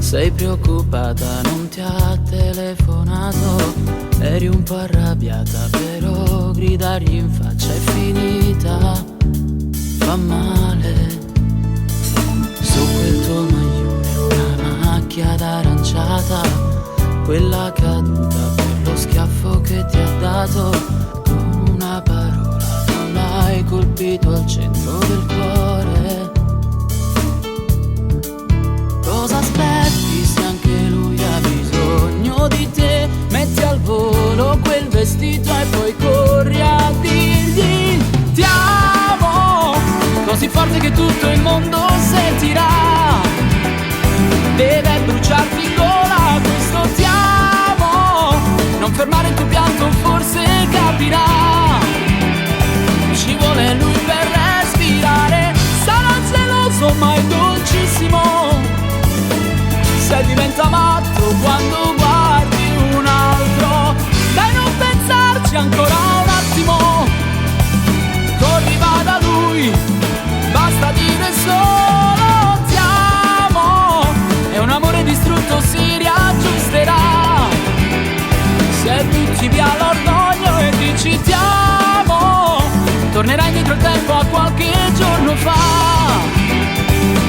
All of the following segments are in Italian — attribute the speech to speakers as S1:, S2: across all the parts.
S1: Sei preoccupata, non ti ha telefonato. Eri un po' arrabbiata, però gridargli in faccia è finita. Fa male. Su quel tuo maglione una macchia d'aranciata, quella caduta per lo schiaffo che ti ha dato. Con una parola tu l'hai colpito al centro del cuore. Cosa aspetti se anche lui ha bisogno di te? Metti al volo quel vestito e poi corri a dirgli ti amo, così forte che tutto il mondo sentirà. Deve bruciarti in gola questo ti amo. Non fermare il tuo pianto, forse capirà. Ci vuole lui per respirare. Sarà geloso ma è dolcissimo. Se diventa matto quando guardi un altro, dai non pensarci ancora un attimo. Corri va da lui, basta dire solo ti amo. E un amore distrutto si riaggiusterà. Se butti via l'orgoglio e dici ti amo, tornerai indietro il tempo a qualche giorno fa.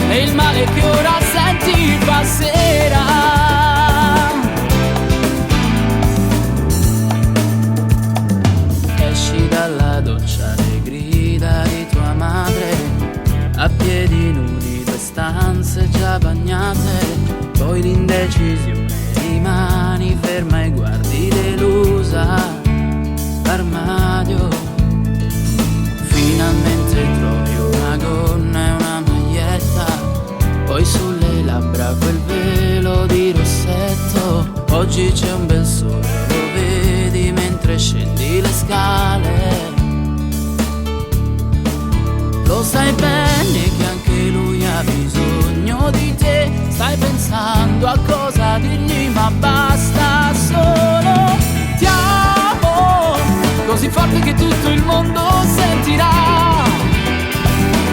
S1: E il male che ora senti passerà. Esci dalla doccia, le grida di tua madre, a piedi nudi, due stanze già bagnate. Poi l'indecisione rimani ferma e guardi delusa l'armadio. Finalmente trovi una gonna e una maglietta, poi sulle labbra quel velo di rossetto. Oggi c'è un bel sole, lo vedi mentre scendi le scale. Lo sai bene che anche lui ha bisogno di te. Stai pensando a cosa dirgli ma basta solo ti amo, così forte che tutto il mondo sentirà.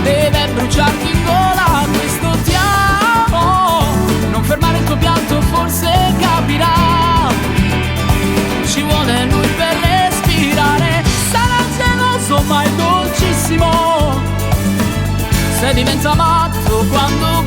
S1: Deve bruciarti in gola questo ti amo. Non fermare il tuo pianto, forse capirà. Ci vuole lui per respirare. Sarà geloso ma è dolcissimo. Se diventa matto quando